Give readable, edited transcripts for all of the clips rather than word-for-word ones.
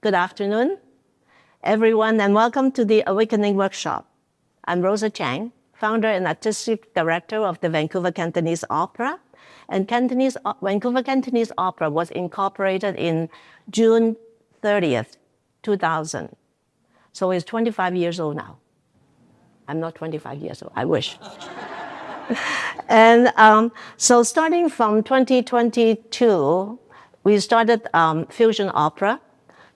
Good afternoon, everyone, and welcome to the Awakening Workshop. I'm Rosa Cheng, founder and Artistic Director of the Vancouver Cantonese Opera. And Vancouver Cantonese Opera was incorporated in June 30th, 2000. So it's 25 years old now. I'm not 25 years old, I wish. And so starting from 2022, we started Fusion Opera.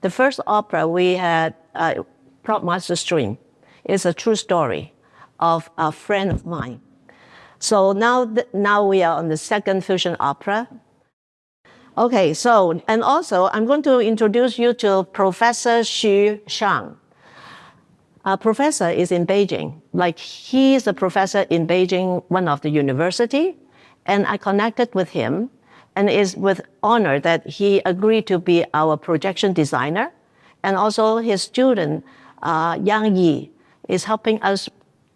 The first opera we had, Prop Master Stream, is a true story of a friend of mine. So now we are on the second Fusion Opera. Okay, so, and also I'm going to introduce you to Professor Xu Shang. Professor is in Beijing. Like, he is a professor in Beijing, one of the university, and I connected with him, and it's with honor that he agreed to be our projection designer, and also his student, Yang Yi, is helping us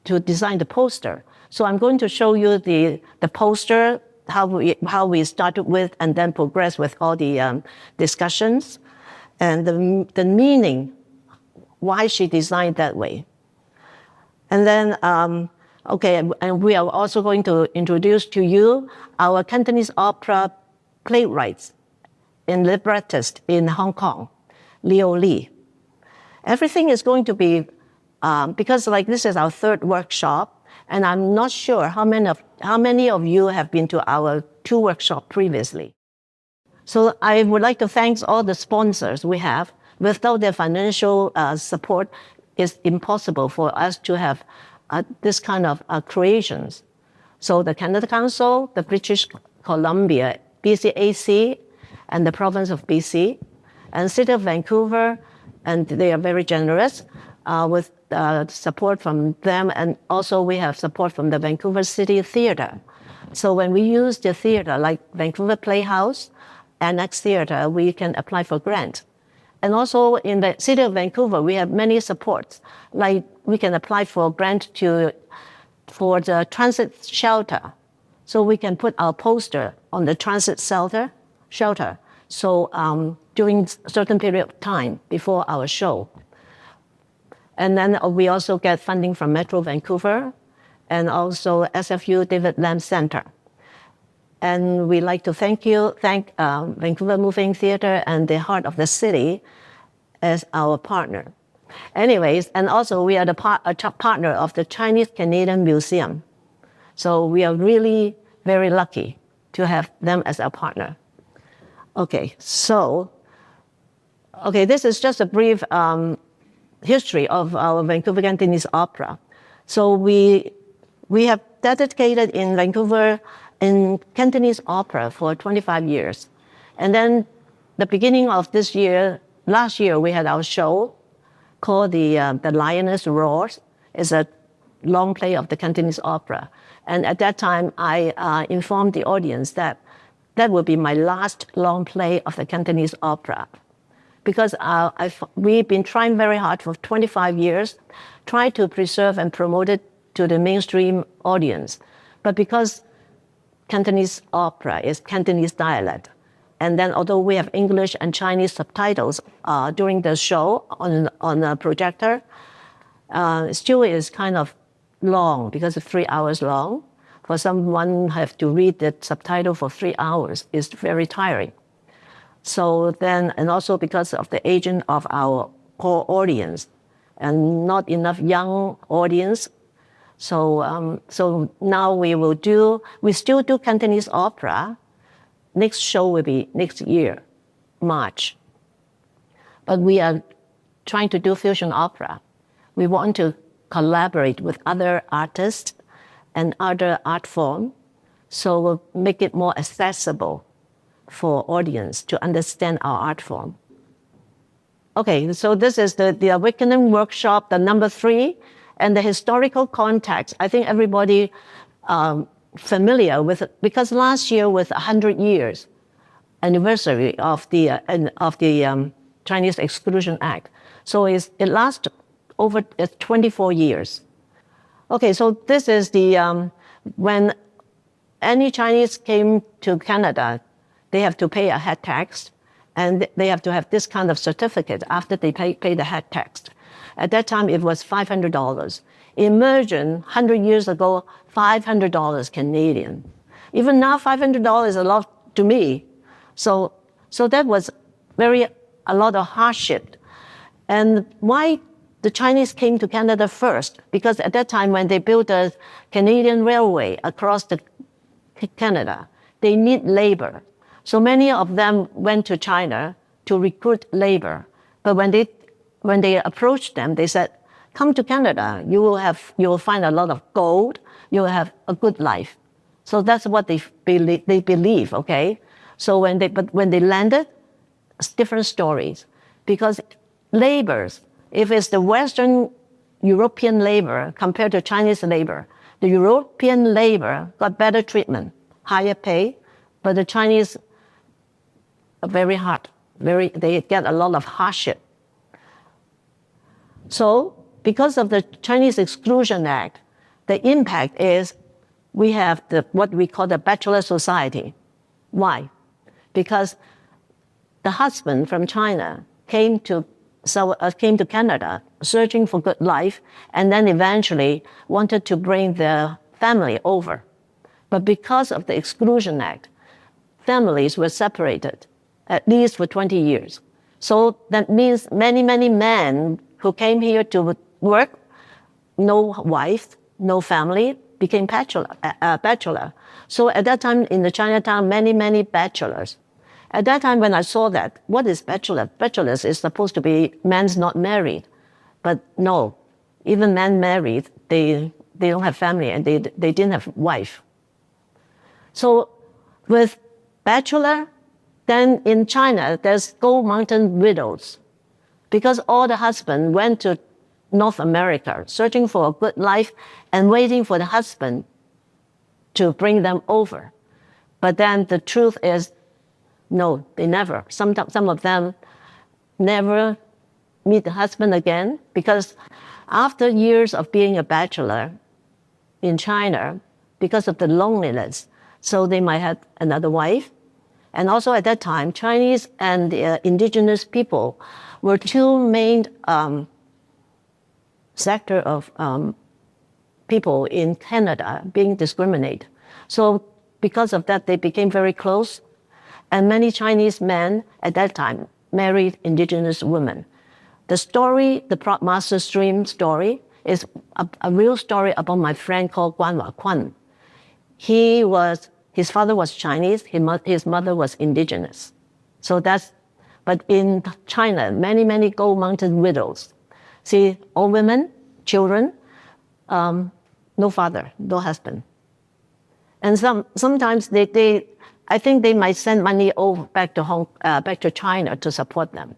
to design the poster. So I'm going to show you the poster, how we started with, and then progress with all the discussions, and the meaning, why she designed that way. And then, okay, and we are also going to introduce to you our Cantonese opera playwrights and librettist in Hong Kong, Leo Lee. Everything is going to be, because like this is our third workshop, and I'm not sure how many of you have been to our 2 workshops previously. So I would like to thank all the sponsors we have. Without their financial support, it's impossible for us to have this kind of creations. So the Canada Council, the British Columbia, BCAC, and the province of BC, and City of Vancouver, and they are very generous with support from them, and also we have support from the Vancouver City Theatre. So when we use the theatre, like Vancouver Playhouse, Annex Theatre, we can apply for grant. And also in the City of Vancouver, we have many supports. Like we can apply for a grant for the transit shelter. So we can put our poster on the transit shelter. So during a certain period of time before our show. And then we also get funding from Metro Vancouver and also SFU David Lam Center. And we'd like to thank Vancouver Moving Theatre and the Heart of the City as our partner. Anyways, and also we are a partner of the Chinese Canadian Museum. So we are really very lucky to have them as our partner. Okay, so, this is just a brief history of our Vancouver Cantonese Opera. So we have dedicated in Vancouver in Cantonese Opera for 25 years. And then the beginning of this year, last year, we had our show called The Lioness Roars. It's a long play of the Cantonese Opera. And at that time, I informed the audience that will be my last long play of the Cantonese Opera. Because we've been trying very hard for 25 years, trying to preserve and promote it to the mainstream audience. But because Cantonese opera is Cantonese dialect. And then although we have English and Chinese subtitles during the show on a projector, still is kind of long because it's 3 hours long. For someone who have to read the subtitle for 3 hours is very tiring. So then, and also because of the aging of our core audience and not enough young audience. So now we still do Cantonese opera. Next show will be next year, March. But we are trying to do fusion opera. We want to collaborate with other artists and other art forms, so we'll make it more accessible for audience to understand our art form. Okay, so this is the Awakening Workshop, the number 3. And the historical context, I think everybody familiar with it, because last year was 100 years anniversary of the Chinese Exclusion Act. So it lasts over 24 years. Okay, so this is when any Chinese came to Canada, they have to pay a head tax, And they have to have this kind of certificate after they pay the head tax. At that time, it was $500. Imagine 100 years ago, $500 Canadian. Even now, $500 is a lot to me. So that was a lot of hardship. And why the Chinese came to Canada first? Because at that time, when they built the Canadian Railway across Canada, they need labor. So many of them went to China to recruit labor. But when they approached them, they said, come to Canada, you will find a lot of gold, you will have a good life. So that's what they believe, okay? So when they landed, it's different stories. Because laborers, if it's the Western European labor compared to Chinese labor, the European labor got better treatment, higher pay, but the Chinese are very hard. They get a lot of hardship. So because of the Chinese Exclusion Act, the impact is we have what we call the bachelor society. Why? Because the husband from China came to Canada searching for good life, and then eventually wanted to bring their family over. But because of the Exclusion Act, families were separated, at least for 20 years. So that means many, many men who came here to work, no wife, no family, became bachelor. So at that time in the Chinatown, many, many bachelors. At that time when I saw that, what is bachelor? Bachelors is supposed to be men's not married. But no, even men married, they don't have family and they didn't have wife. So with bachelor, then in China, there's Gold Mountain widows. Because all the husbands went to North America, searching for a good life and waiting for the husband to bring them over. But then the truth is, no, they never. Some of them never meet the husband again, because after years of being a bachelor in China, because of the loneliness, so they might have another wife. And also at that time, Chinese and the indigenous people were two main sector of people in Canada being discriminated. So because of that, they became very close. And many Chinese men at that time married indigenous women. The story, the Prop Master Stream story, is a real story about my friend called Guan Wakun. His father was Chinese, his mother was indigenous. But in China, many, many Gold Mountain widows. See, all women, children, no father, no husband. And sometimes I think they might send money over back to China to support them.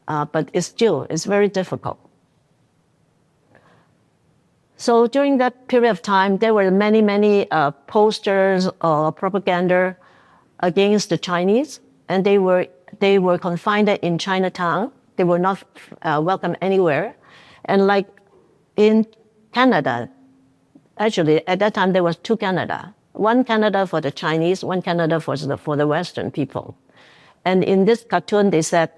But it's very difficult. So during that period of time, there were many, many posters or propaganda against the Chinese, and they were confined in Chinatown. They were not welcome anywhere. And like in Canada, actually at that time there was two Canada. One Canada for the Chinese, one Canada for the Western people. And in this cartoon they said,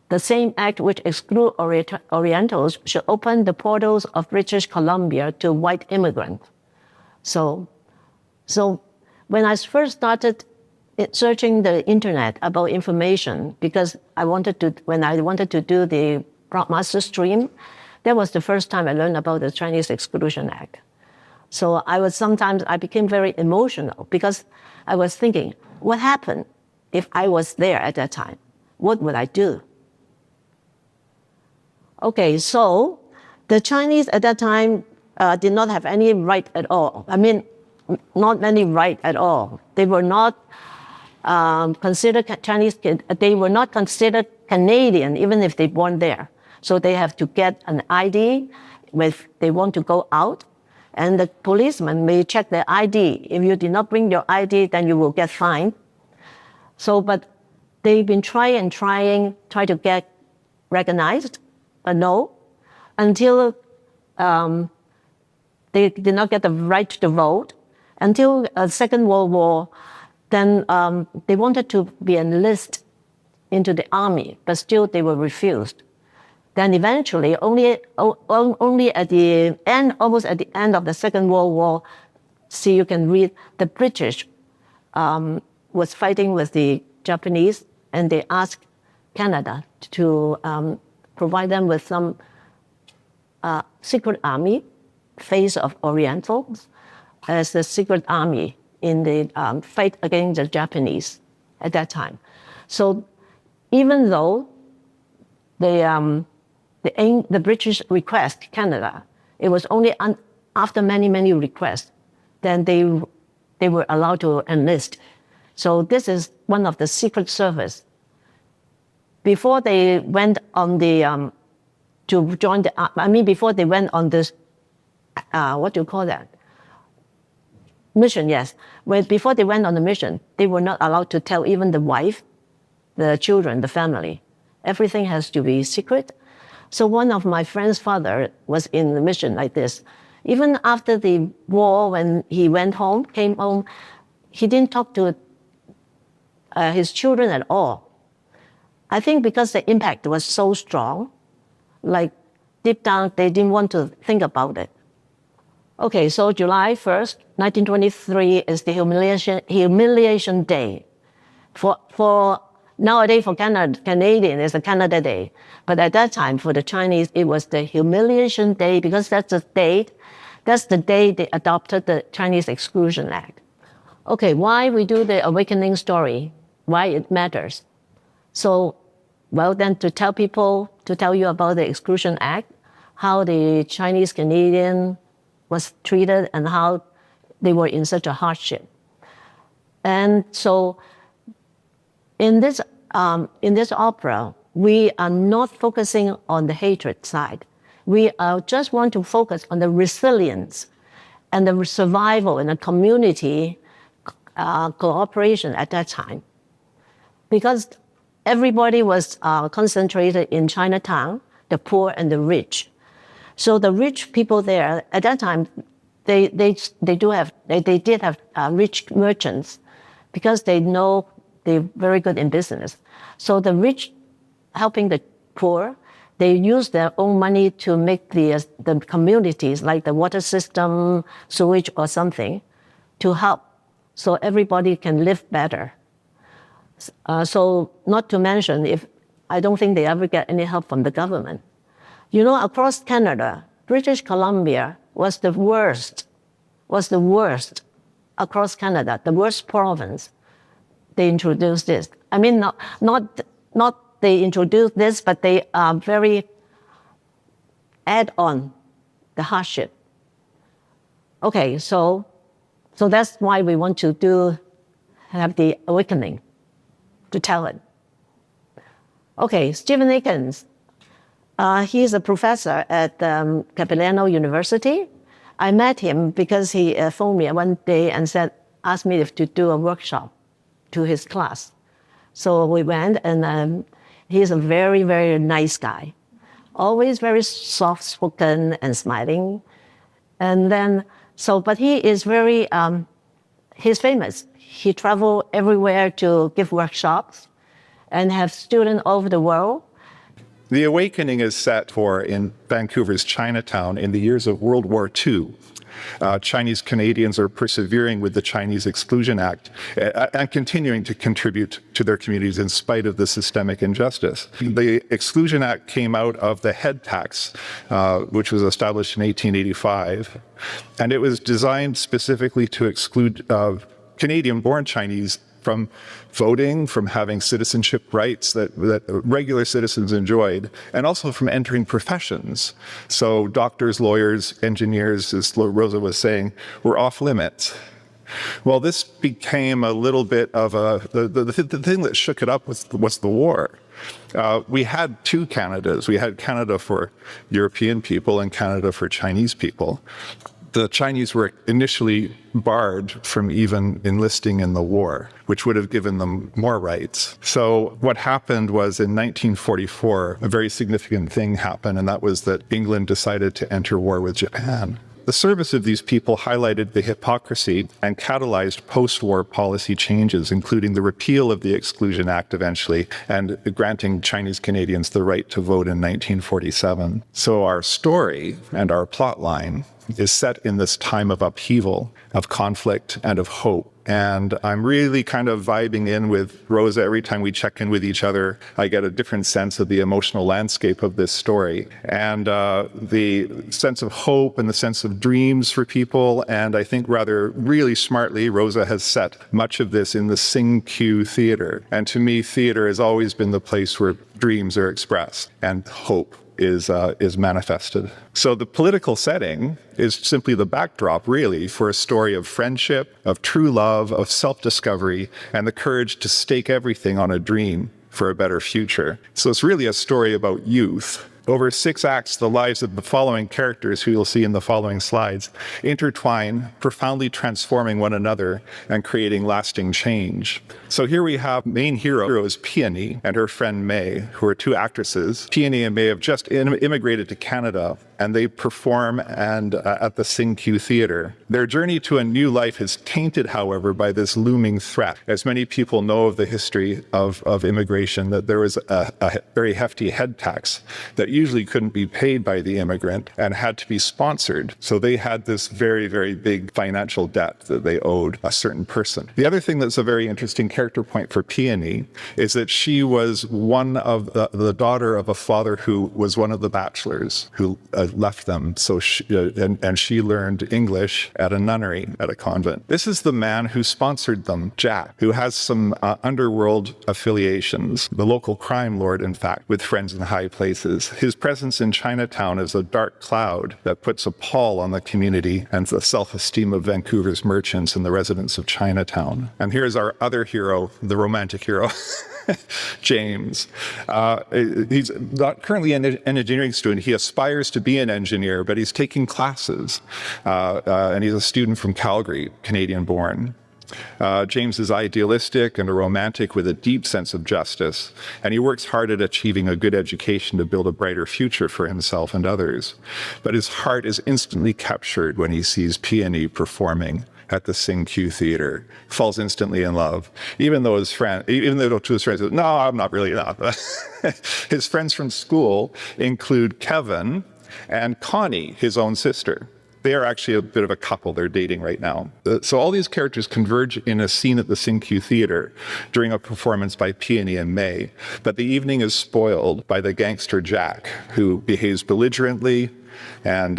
the same act which exclude Orientals should open the portals of British Columbia to white immigrants. So when I first started searching the internet about information, because when I wanted to do the Prop Master Stream, that was the first time I learned about the Chinese Exclusion Act. So I became very emotional because I was thinking, what happened if I was there at that time? What would I do? Okay, so the Chinese at that time did not have any right at all. I mean, not any right at all. They were not considered Chinese. They were not considered Canadian, even if they born there. So they have to get an ID if they want to go out, and the policeman may check their ID. If you did not bring your ID, then you will get fined. So, but they've been trying to get recognized. But no, until they did not get the right to vote, until Second World War, then they wanted to be enlisted into the army, but still they were refused. Then eventually, only at the end, almost at the end of the Second World War, see, you can read, the British was fighting with the Japanese, and they asked Canada to provide them with some secret army, Face of Orientals, as the secret army in the fight against the Japanese at that time. So even though the British request Canada, it was only after many, many requests, then they were allowed to enlist. So this is one of the secret service. Before they went on the, to join the, before they went on this, what do you call that? Mission, yes. Before they went on the mission, they were not allowed to tell even the wife, the children, the family. Everything has to be secret. So one of my friend's father was in the mission like this. Even after the war, when he went home, came home, he didn't talk to his children at all. I think because the impact was so strong, like deep down, they didn't want to think about it. Okay, so July 1st, 1923 is the humiliation day. For nowadays, for Canadian, it's a Canada Day. But at that time, for the Chinese, it was the humiliation day because that's the day they adopted the Chinese Exclusion Act. Okay, why we do the awakening story, why it matters. So, well then to tell you about the Exclusion Act, how the Chinese Canadian was treated and how they were in such a hardship. And so in this opera, we are not focusing on the hatred side. We just want to focus on the resilience and the survival in a community cooperation at that time. Because everybody was concentrated in Chinatown, the poor and the rich. So the rich people there, at that time, they did have rich merchants because they know they're very good in business. So the rich helping the poor, they use their own money to make the communities, like the water system, sewage or something, to help so everybody can live better. So not to mention, I don't think they ever get any help from the government. You know, across Canada, British Columbia was the worst across Canada, the worst province. They introduced this. I mean, not they introduced this, but they are very add on the hardship. Okay, so that's why we want to have the awakening, to tell it. Okay, Stephen Atkins. He's a professor at Capilano University. I met him because he phoned me one day and asked me to do a workshop to his class. So we went, and he's a very, very nice guy. Always very soft-spoken and smiling. And then, but he is very, he's famous. He traveled everywhere to give workshops and have students all over the world. The awakening is set for in Vancouver's Chinatown in the years of World War II. Chinese Canadians are persevering with the Chinese Exclusion Act and continuing to contribute to their communities in spite of the systemic injustice. The Exclusion Act came out of the head tax, which was established in 1885, and it was designed specifically to exclude Canadian-born Chinese from voting, from having citizenship rights that regular citizens enjoyed, and also from entering professions. So doctors, lawyers, engineers, as Rosa was saying, were off limits. Well, this became a little bit of the thing that shook it up was the war. We had two Canadas. We had Canada for European people and Canada for Chinese people. The Chinese were initially barred from even enlisting in the war, which would have given them more rights. So what happened was in 1944, a very significant thing happened, and that was that England decided to enter war with Japan. The service of these people highlighted the hypocrisy and catalyzed post-war policy changes, including the repeal of the Exclusion Act eventually, and granting Chinese Canadians the right to vote in 1947. So our story and our plot line is set in this time of upheaval, of conflict, and of hope. And I'm really kind of vibing in with Rosa. Every time we check in with each other, I get a different sense of the emotional landscape of this story, and the sense of hope and the sense of dreams for people. And I think rather really smartly, Rosa has set much of this in the Sing Q Theatre. And to me, theatre has always been the place where dreams are expressed and hope is manifested. So the political setting is simply the backdrop, really, for a story of friendship, of true love, of self-discovery, and the courage to stake everything on a dream for a better future. So it's really a story about youth. Over 6 acts, the lives of the following characters, who you'll see in the following slides, intertwine, profoundly transforming one another and creating lasting change. So here we have main hero is Peony and her friend May, who are 2 actresses. Peony and May have just immigrated to Canada, and they perform at the Sing Q Theatre. Their journey to a new life is tainted, however, by this looming threat. As many people know of the history of immigration, that there was a very hefty head tax that usually couldn't be paid by the immigrant and had to be sponsored. So they had this very, very big financial debt that they owed a certain person. The other thing that's a very interesting character point for Peony is that she was one of the daughter of a father who was one of the bachelors who left them. So she learned English at a nunnery, at a convent. This is the man who sponsored them, Jack, who has some underworld affiliations, the local crime lord, in fact, with friends in high places. His presence in Chinatown is a dark cloud that puts a pall on the community and the self-esteem of Vancouver's merchants and the residents of Chinatown. And here's our other hero, the romantic hero, James. He's not currently an engineering student. He aspires to be an engineer, but he's taking classes. And he's a student from Calgary, Canadian-born. James is idealistic and a romantic with a deep sense of justice, and he works hard at achieving a good education to build a brighter future for himself and others. But his heart is instantly captured when he sees Peony performing at the Sing Q Theatre, falls instantly in love, even though to his friends, no, I'm not really that. His friends from school include Kevin and Connie, his own sister. They are actually a bit of a couple. They're dating right now. So all these characters converge in a scene at the Sing Q Theatre during a performance by Peony and May. But the evening is spoiled by the gangster Jack, who behaves belligerently and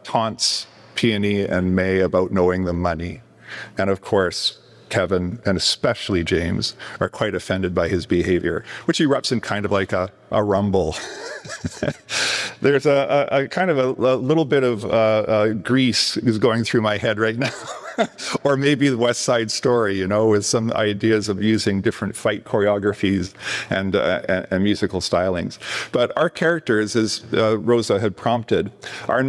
taunts Peony and May about knowing the money. And of course, Kevin, and especially James, are quite offended by his behavior, which erupts in kind of like a rumble. There's a kind of a little bit of Grease is going through my head right now. Or maybe the West Side Story, with some ideas of using different fight choreographies and musical stylings. But our characters, as Rosa had prompted, we're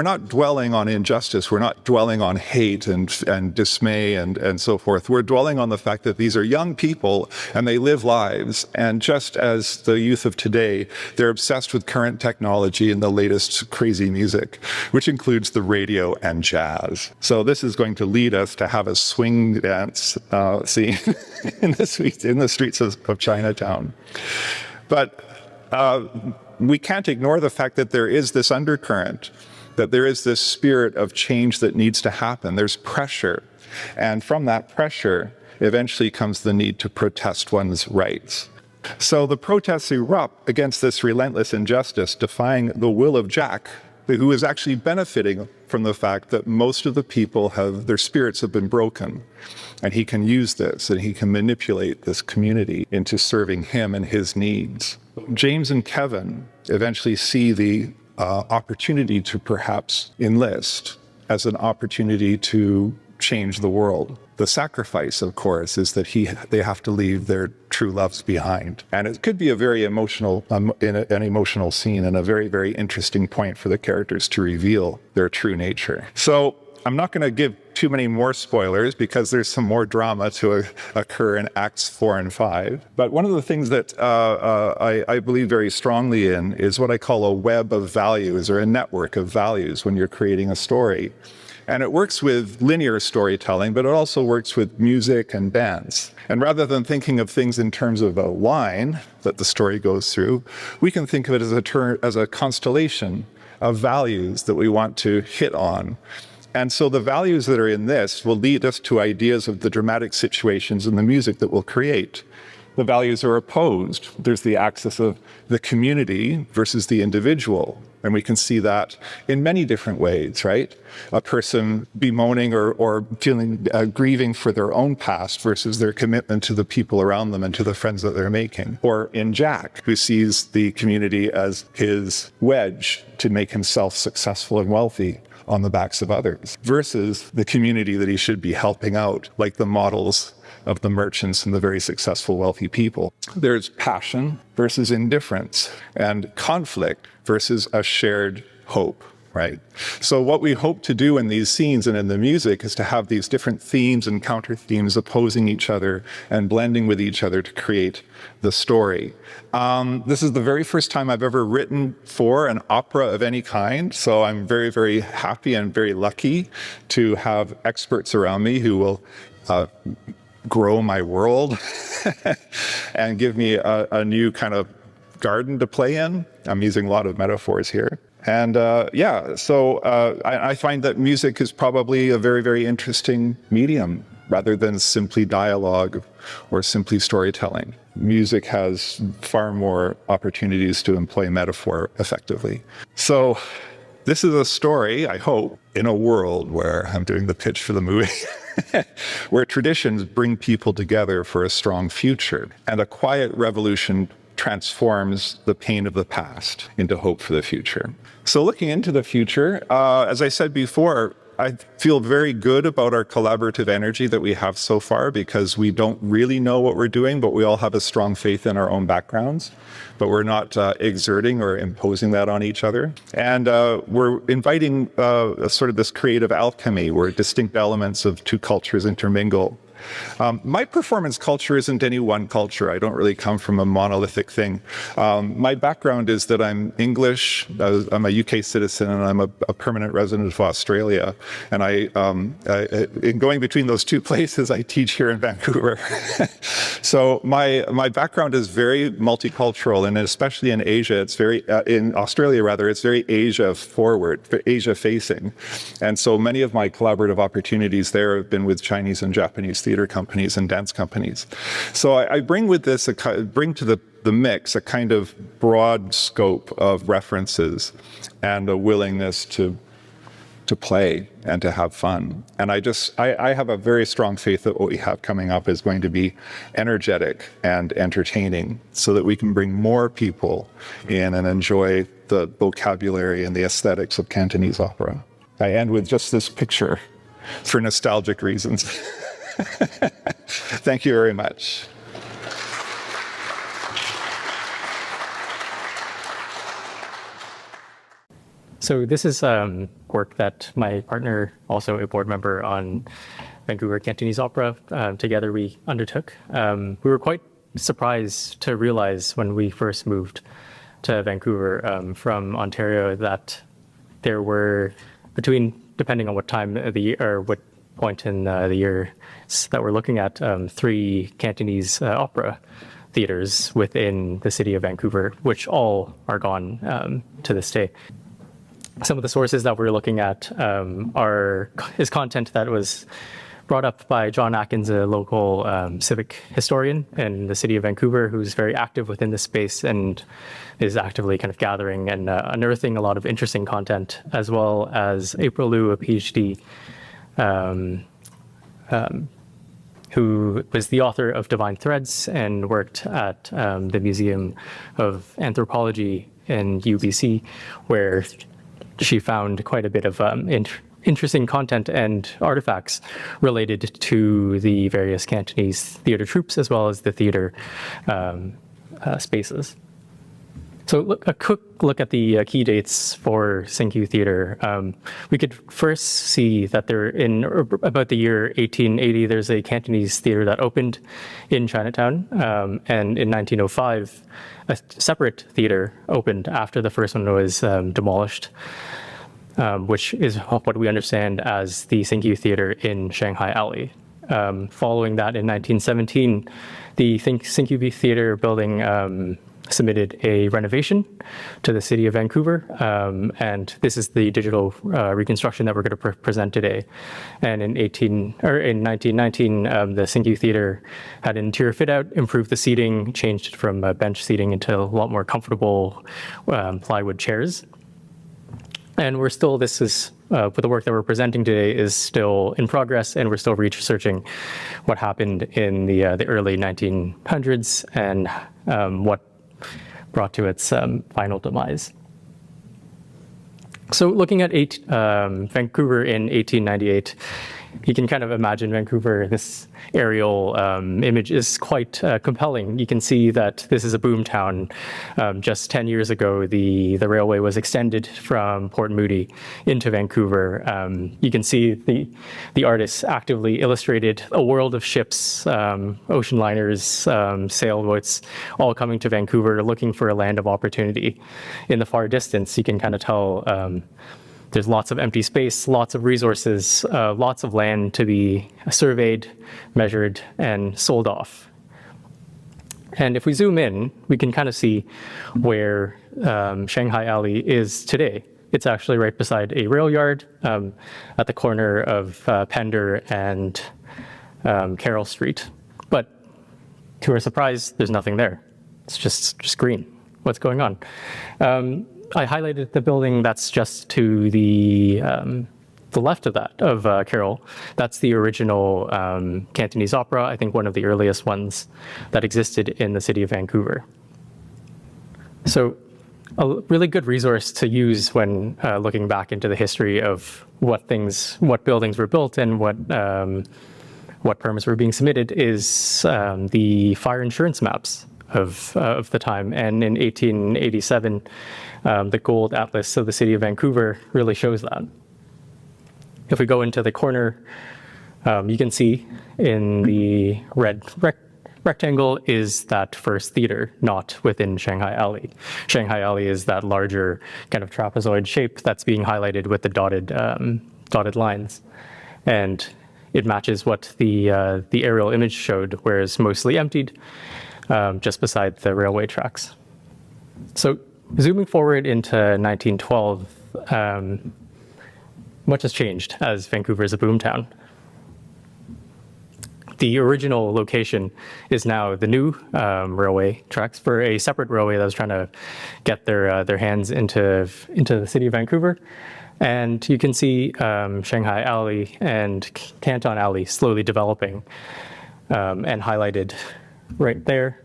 not dwelling on injustice. We're not dwelling on hate and dismay and so forth. We're dwelling on the fact that these are young people and they live lives. And just as the youth of today, they're obsessed with current technology and the latest crazy music, which includes the radio and jazz. So this is going to lead us to have a swing dance scene in the streets of Chinatown. But we can't ignore the fact that there is this undercurrent, that there is this spirit of change that needs to happen. There's pressure. And from that pressure, eventually comes the need to protest one's rights. So the protests erupt against this relentless injustice, defying the will of Jack, who is actually benefiting from the fact that most of the people their spirits have been broken. And he can use this, and he can manipulate this community into serving him and his needs. James and Kevin eventually see the opportunity to perhaps enlist as an opportunity to change the world. The sacrifice, of course, is that they have to leave their true loves behind. And it could be a very emotional, an emotional scene and a very, very interesting point for the characters to reveal their true nature. So I'm not going to give too many more spoilers because there's some more drama to occur in Acts 4 and 5. But one of the things that I believe very strongly in is what I call a web of values, or a network of values, when you're creating a story. And it works with linear storytelling, but it also works with music and dance. And rather than thinking of things in terms of a line that the story goes through, we can think of it as a constellation of values that we want to hit on. And so the values that are in this will lead us to ideas of the dramatic situations in the music that we'll create. The values are opposed. There's the axis of the community versus the individual. And we can see that in many different ways, right? A person bemoaning or feeling grieving for their own past versus their commitment to the people around them and to the friends that they're making. Or in Jack, who sees the community as his wedge to make himself successful and wealthy on the backs of others, versus the community that he should be helping out, like the models of the merchants and the very successful wealthy people. There's passion versus indifference, and conflict versus a shared hope, right? So what we hope to do in these scenes and in the music is to have these different themes and counter themes opposing each other and blending with each other to create the story. This is the very first time I've ever written for an opera of any kind, so I'm very, very happy and very lucky to have experts around me who will grow my world and give me a new kind of garden to play in. I'm using a lot of metaphors here. And so I find that music is probably a very, very interesting medium rather than simply dialogue or simply storytelling. Music has far more opportunities to employ metaphor effectively. So this is a story, I hope, in a world where I'm doing the pitch for the movie, where traditions bring people together for a strong future, and a quiet revolution transforms the pain of the past into hope for the future. So looking into the future, as I said before, I feel very good about our collaborative energy that we have so far, because we don't really know what we're doing, but we all have a strong faith in our own backgrounds, but we're not exerting or imposing that on each other. And we're inviting sort of this creative alchemy where distinct elements of two cultures intermingle. My performance culture isn't any one culture. I don't really come from a monolithic thing. My background is that I'm English, I'm a UK citizen, and I'm a permanent resident of Australia. And in going between those two places, I teach here in Vancouver. So my background is very multicultural, and especially in Asia, in Australia rather, it's very Asia forward, Asia facing. And so many of my collaborative opportunities there have been with Chinese and Japanese theater companies and dance companies. So I bring with this, bring to the mix a kind of broad scope of references and a willingness to play and to have fun. And I have a very strong faith that what we have coming up is going to be energetic and entertaining, so that we can bring more people in and enjoy the vocabulary and the aesthetics of Cantonese opera. I end with just this picture for nostalgic reasons. Thank you very much. So this is work that my partner, also a board member on Vancouver Cantonese Opera, together we undertook. We were quite surprised to realize when we first moved to Vancouver from Ontario that there were depending on what time of the year or what point in the year that we're looking at, 3 Cantonese opera theaters within the city of Vancouver, which all are gone to this day. Some of the sources that we're looking at is content that was brought up by John Atkins, a local civic historian in the city of Vancouver, who's very active within this space and is actively kind of gathering and unearthing a lot of interesting content, as well as April Liu, a PhD, who was the author of Divine Threads and worked at the Museum of Anthropology in UBC, where she found quite a bit of interesting content and artifacts related to the various Cantonese theater troupes, as well as the theater spaces. So a quick look at the key dates for Xingqiu Theater. We could first see that in about the year 1880, there's a Cantonese theater that opened in Chinatown. And in 1905, a separate theater opened after the first one was demolished, which is what we understand as the Xingqiu Theater in Shanghai Alley. Following that, in 1917, the Xingqiu Theater building submitted a renovation to the city of Vancouver, and this is the digital reconstruction that we're going to present today. And in 1919, the Xingqiu Theater had an interior fit out, improved the seating, changed it from bench seating into a lot more comfortable plywood chairs. And with the work that we're presenting today is still in progress, and we're still researching what happened in the early 1900s and what brought to its final demise. So looking at Vancouver in 1898, you can kind of imagine Vancouver, this aerial image is quite compelling. You can see that this is a boom town. Just 10 years ago, the railway was extended from Port Moody into Vancouver. You can see the artists actively illustrated a world of ships, ocean liners, sailboats, all coming to Vancouver looking for a land of opportunity. In the far distance, you can kind of tell there's lots of empty space, lots of resources, lots of land to be surveyed, measured, and sold off. And if we zoom in, we can kind of see where Shanghai Alley is today. It's actually right beside a rail yard at the corner of Pender and Carroll Street. But to our surprise, there's nothing there. It's just green. What's going on? I highlighted the building that's just to the left of that, of Carroll. That's the original Cantonese Opera, I think one of the earliest ones that existed in the city of Vancouver. So a really good resource to use when looking back into the history of what buildings were built and what permits were being submitted is the fire insurance maps of the time. And in 1887, the gold atlas of the city of Vancouver really shows that. If we go into the corner, you can see in the red rectangle is that first theater, not within Shanghai Alley. Shanghai Alley is that larger kind of trapezoid shape that's being highlighted with the dotted lines. And it matches what the aerial image showed, where it's mostly emptied, just beside the railway tracks. So zooming forward into 1912, much has changed as Vancouver is a boomtown. The original location is now the new railway tracks for a separate railway that was trying to get their hands into the city of Vancouver. And you can see Shanghai Alley and Canton Alley slowly developing, and highlighted right there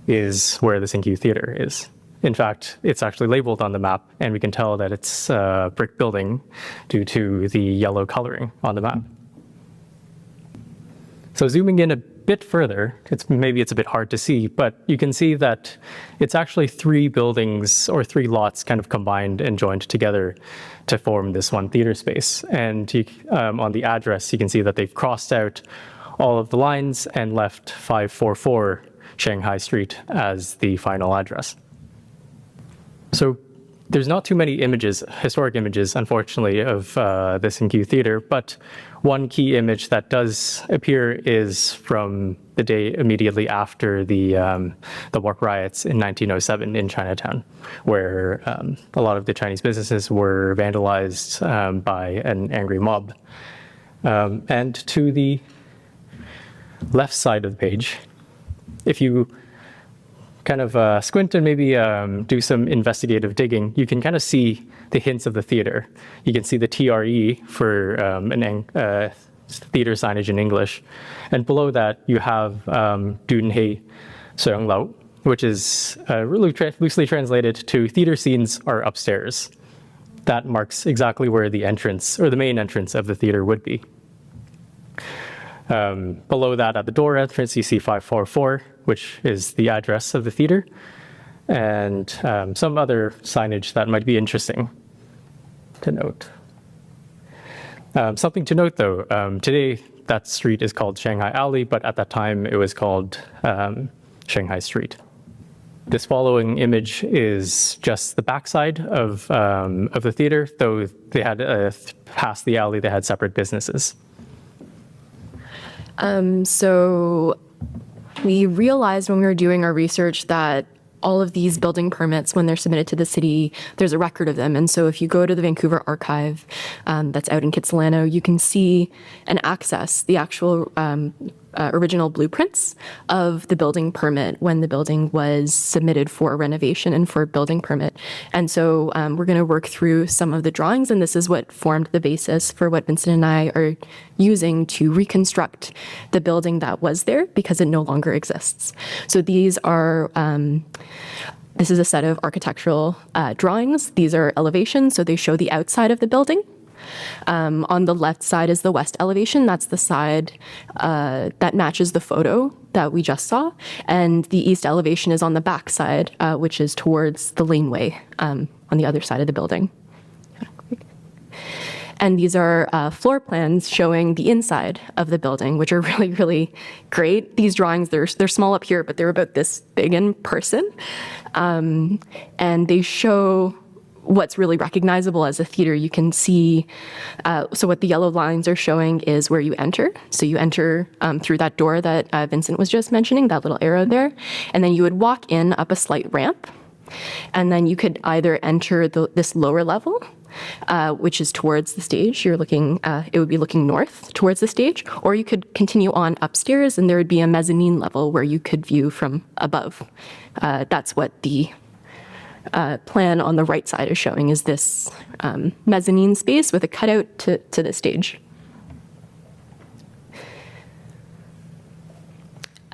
is where the Xingqiu Theater is. In fact, it's actually labeled on the map, and we can tell that it's a brick building due to the yellow coloring on the map. So zooming in a bit further, maybe it's a bit hard to see, but you can see that it's actually 3 buildings or 3 lots kind of combined and joined together to form this one theater space. And on the address, you can see that they've crossed out all of the lines and left 544 Shanghai Street as the final address. So there's not too many images, historic images, unfortunately, of the Xingqiu Theater, but one key image that does appear is from the day immediately after the riots in 1907 in Chinatown, where a lot of the Chinese businesses were vandalized by an angry mob. And to the left side of the page, if you kind of squint and maybe do some investigative digging, you can kind of see the hints of the theater. You can see the TRE for theater signage in English. And below that, you have Dun Hei Seung Lao, which is really loosely translated to theater scenes are upstairs. That marks exactly where the entrance, or the main entrance of the theater would be. Below that, at the door entrance, you see 544, which is the address of the theater. and some other signage that might be interesting to note. Something to note, though, today that street is called Shanghai Alley, but at that time it was called Shanghai Street. This following image is just the backside of the theater, though they had past the alley, they had separate businesses. So we realized when we were doing our research that all of these building permits, when they're submitted to the city, there's a record of them. And so if you go to the Vancouver Archive that's out in Kitsilano, you can see and access the actual original blueprints of the building permit when the building was submitted for renovation and for a building permit. And so we're going to work through some of the drawings, and this is what formed the basis for what Vincent and I are using to reconstruct the building that was there because it no longer exists. So these are this is a set of architectural drawings. These are elevations, so they show the outside of the building. On the left side is the west elevation. That's the side that matches the photo that we just saw. And the east elevation is on the back side, which is towards the laneway on the other side of the building. And these are floor plans showing the inside of the building, which are really, really great. These drawings, they're small up here, but they're about this big in person. And they show what's really recognizable as a theater. You can see, so what the yellow lines are showing is where you enter. So you enter through that door that Vincent was just mentioning, that little arrow there. And then you would walk in up a slight ramp. And then you could either enter this lower level, which is towards the stage. You're looking, it would be looking north towards the stage, or you could continue on upstairs and there would be a mezzanine level where you could view from above. That's what the plan on the right side is showing, is this mezzanine space with a cutout to the stage.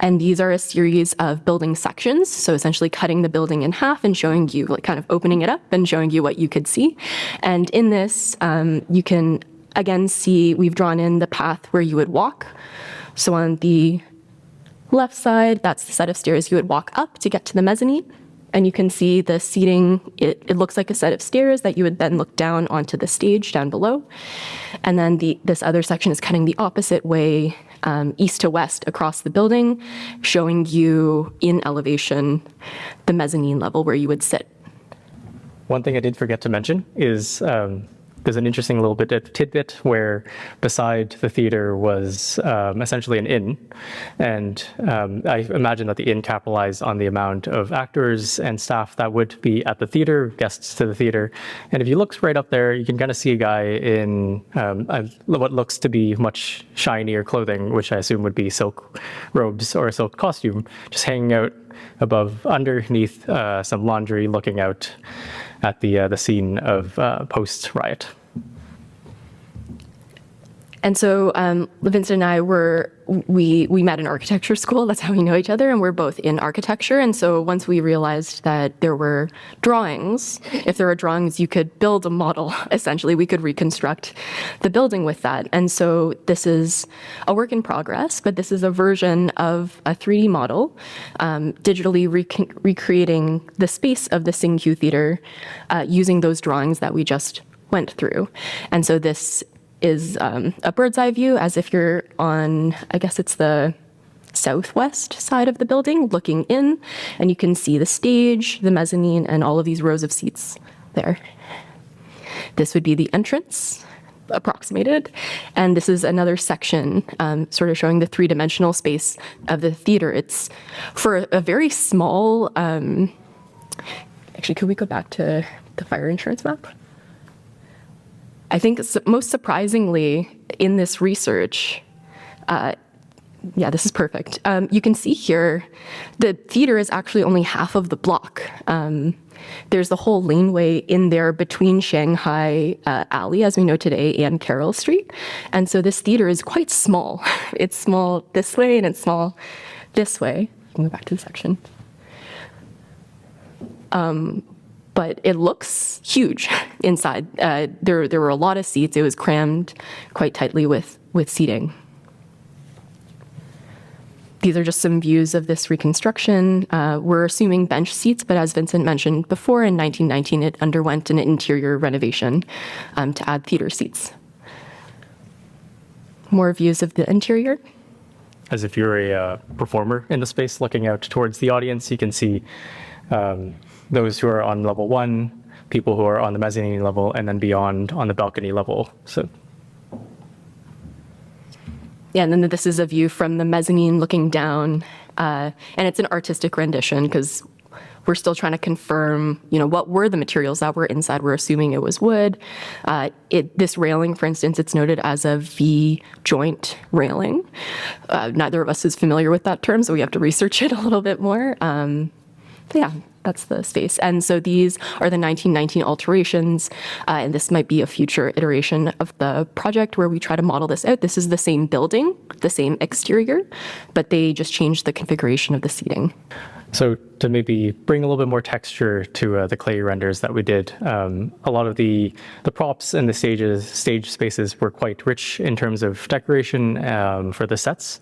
And these are a series of building sections, so essentially cutting the building in half and showing you, like kind of opening it up and showing you what you could see. And in this, you can again see we've drawn in the path where you would walk. So on the left side, that's the set of stairs you would walk up to get to the mezzanine. And you can see the seating, it looks like a set of stairs that you would then look down onto the stage down below. And then this other section is cutting the opposite way, east to west across the building, showing you in elevation the mezzanine level where you would sit. One thing I did forget to mention is there's an interesting little bit of tidbit where beside the theater was essentially an inn. And I imagine that the inn capitalized on the amount of actors and staff that would be at the theater, guests to the theater. And if you look right up there, you can kind of see a guy in what looks to be much shinier clothing, which I assume would be silk robes or a silk costume, just hanging out underneath some laundry, looking out at the scene of post-riot. And so Vincent and I we met in architecture school. That's how we know each other, and we're both in architecture. And so once we realized that there were drawings, if there are drawings, you could build a model. Essentially, we could reconstruct the building with that. And so this is a work in progress, but this is a version of a 3D model, digitally recreating the space of the Sing-Q Theater using those drawings that we just went through. And so this is a bird's eye view, as if you're on, I guess it's the southwest side of the building, looking in, and you can see the stage, the mezzanine, and all of these rows of seats there. This would be the entrance, approximated, and this is another section sort of showing the three-dimensional space of the theater. It's for a very small, actually, could we go back to the fire insurance map? I think most surprisingly in this research, yeah, this is perfect. You can see here, the theater is actually only half of the block. There's the whole laneway in there between Shanghai Alley, as we know today, and Carroll Street. And so this theater is quite small. It's small this way and it's small this way. Move back to the section. But it looks huge inside. There were a lot of seats. It was crammed quite tightly with seating. These are just some views of this reconstruction. We're assuming bench seats, but as Vincent mentioned before, in 1919, it underwent an interior renovation to add theater seats. More views of the interior. As if you're a performer in the space looking out towards the audience, you can see those who are on level 1, people who are on the mezzanine level, and then beyond on the balcony level. So. Yeah, and then this is a view from the mezzanine looking down, and it's an artistic rendition because we're still trying to confirm, what were the materials that were inside. We're assuming it was wood. This railing, for instance, it's noted as a V-joint railing. Neither of us is familiar with that term, so we have to research it a little bit more. Yeah, that's the space. And so these are the 1919 alterations, and this might be a future iteration of the project where we try to model this out. This is the same building, the same exterior, but they just changed the configuration of the seating. So to maybe bring a little bit more texture to the clay renders that we did, a lot of the props and the stage spaces were quite rich in terms of decoration for the sets.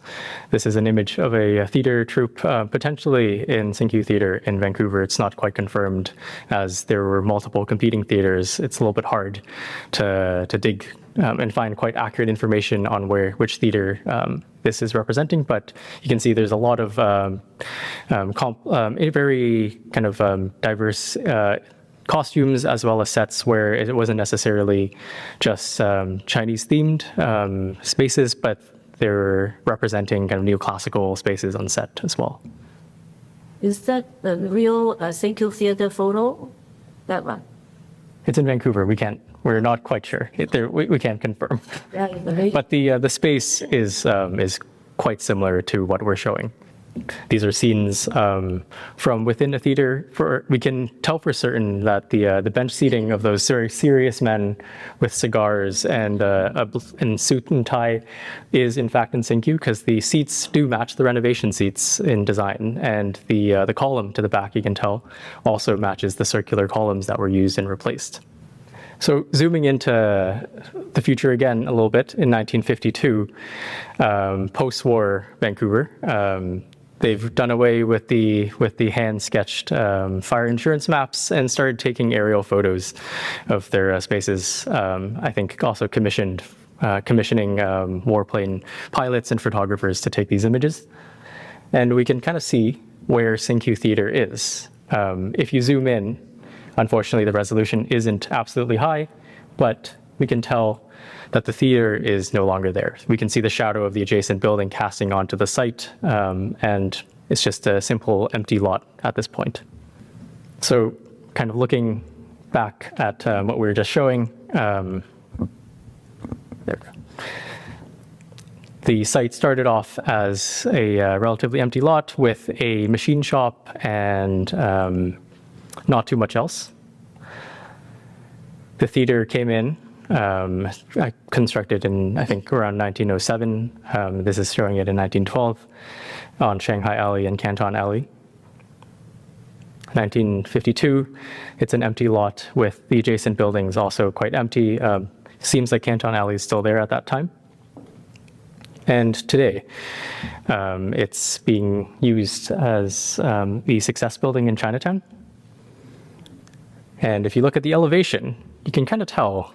This is an image of a theater troupe, potentially in Xinqiu Theater in Vancouver. It's not quite confirmed, as there were multiple competing theaters. It's a little bit hard to dig and find quite accurate information on which theater this is representing, but you can see there's a lot of very kind of diverse costumes as well as sets where it wasn't necessarily just Chinese themed spaces, but they're representing kind of neoclassical spaces on set as well. Is that the real Xinqiu Theater photo? That one? It's in Vancouver. We're not quite sure. We can't confirm. But the space is quite similar to what we're showing. These are scenes from within a theater. We can tell for certain that the bench seating of those very serious men with cigars and suit and tie is in fact in Xinqiu, because the seats do match the renovation seats in design, and the column to the back, you can tell, also matches the circular columns that were used and replaced. So zooming into the future again a little bit, in 1952, post-war Vancouver, they've done away with the hand-sketched fire insurance maps and started taking aerial photos of their spaces. I think also commissioning warplane pilots and photographers to take these images. And we can kind of see where Xinqiu Theater is. If you zoom in, unfortunately, the resolution isn't absolutely high, but we can tell that the theater is no longer there. We can see the shadow of the adjacent building casting onto the site, and it's just a simple empty lot at this point. So kind of looking back at what we were just showing, there we go. The site started off as a relatively empty lot with a machine shop and not too much else. The theater came in, constructed in, I think, around 1907. This is showing it in 1912 on Shanghai Alley and Canton Alley. 1952, it's an empty lot with the adjacent buildings also quite empty. Seems like Canton Alley is still there at that time. And today, it's being used as the Success Building in Chinatown. And if you look at the elevation, you can kind of tell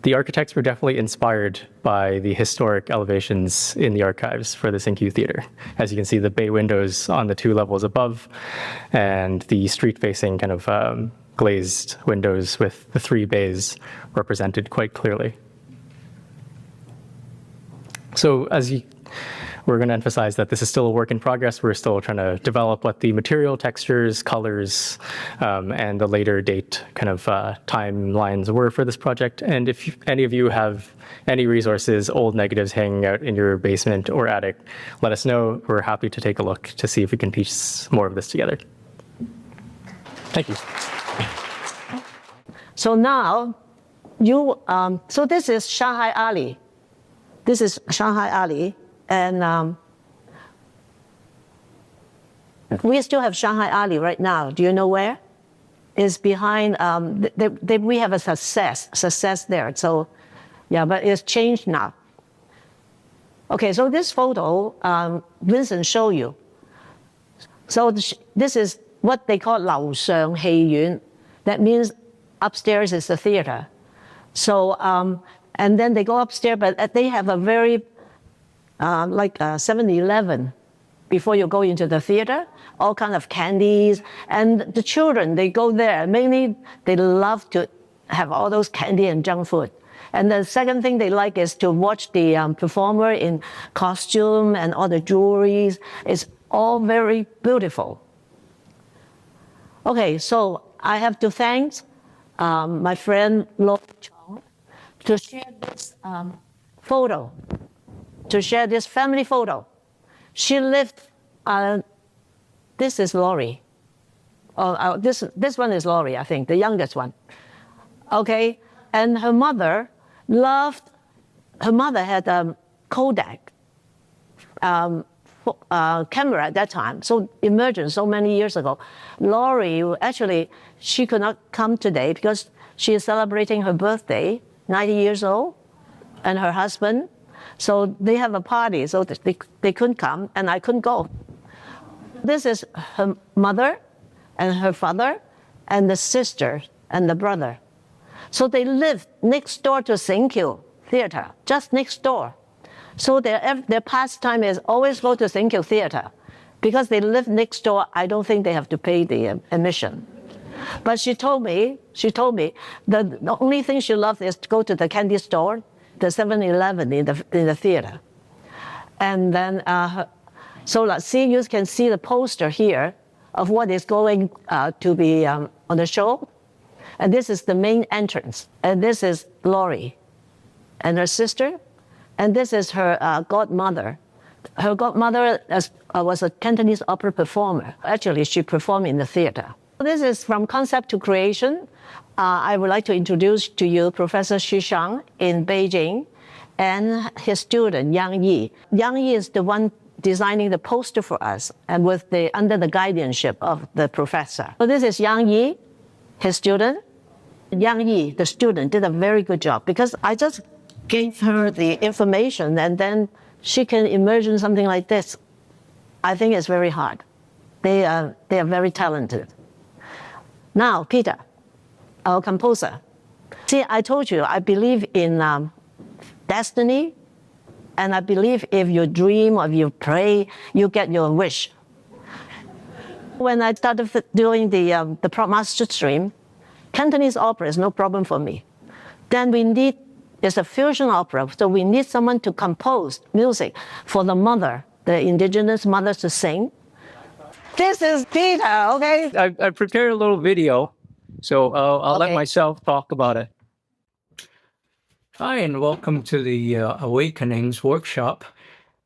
the architects were definitely inspired by the historic elevations in the archives for the Xinqiu Theater. As you can see, the bay windows on the 2 levels above, and the street-facing kind of glazed windows with the 3 bays represented quite clearly. So we're going to emphasize that this is still a work in progress. We're still trying to develop what the material, textures, colors, and the later date kind of timelines were for this project. And if any of you have any resources, old negatives hanging out in your basement or attic, let us know. We're happy to take a look to see if we can piece more of this together. Thank you. So now, so this is Shanghai Alley. This is Shanghai Alley. And we still have Shanghai Alley right now. Do you know where? It's behind, we have a success there. So, yeah, but it's changed now. Okay, so this photo, Vincent showed you. So this is what they call 樓上戲院. That means upstairs is the theater. So, and then they go upstairs, but they have a very, like a 7-Eleven before you go into the theater, all kind of candies. And the children, they go there. Mainly, they love to have all those candy and junk food. And the second thing they like is to watch the performer in costume and all the jewelries. It's all very beautiful. Okay, so I have to thank my friend Rosa Cheng to share this photo, to share this family photo. She lived, this is Laurie. Oh, this one is Laurie, I think, the youngest one. Okay, and her mother had a Kodak camera at that time, so emergent so many years ago. Laurie, actually, she could not come today because she is celebrating her birthday, 90 years old, and her husband. So they have a party, so they couldn't come, and I couldn't go. This is her mother and her father and the sister and the brother. So they lived next door to Senkyu Theater, just next door. So their pastime is always go to Senkyu Theater. Because they live next door, I don't think they have to pay the admission. But she told me the only thing she loved is to go to the candy store, the 7-Eleven in the theater. And then, so let's see, you can see the poster here of what is going to be on the show. And this is the main entrance. And this is Laurie and her sister. And this is her godmother. Her godmother was a Cantonese opera performer. Actually, she performed in the theater. This is from concept to creation. I would like to introduce to you Professor Xu Shang in Beijing and his student, Yang Yi. Yang Yi is the one designing the poster for us and under the guardianship of the professor. So this is Yang Yi, his student. Yang Yi, the student, did a very good job because I just gave her the information and then she can imagine something like this. I think it's very hard. They are very talented. Now, Peter, our composer. See, I told you, I believe in destiny, and I believe if you dream or if you pray, you get your wish. When I started doing the prop master stream, Cantonese opera is no problem for me. Then it's a fusion opera, so we need someone to compose music for the mother, the indigenous mothers to sing. This is Peter, okay? I prepared a little video, so I'll let myself talk about it. Hi, and welcome to the Awakenings workshop.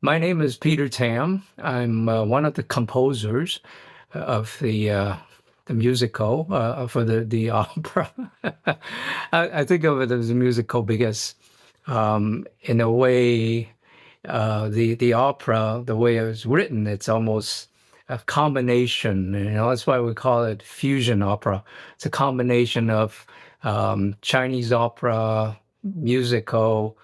My name is Peter Tam. I'm one of the composers of the musical for the opera. I think of it as a musical because, in a way, the opera, the way it was written, it's almost a combination. That's why we call it fusion opera. It's a combination of Chinese opera, musical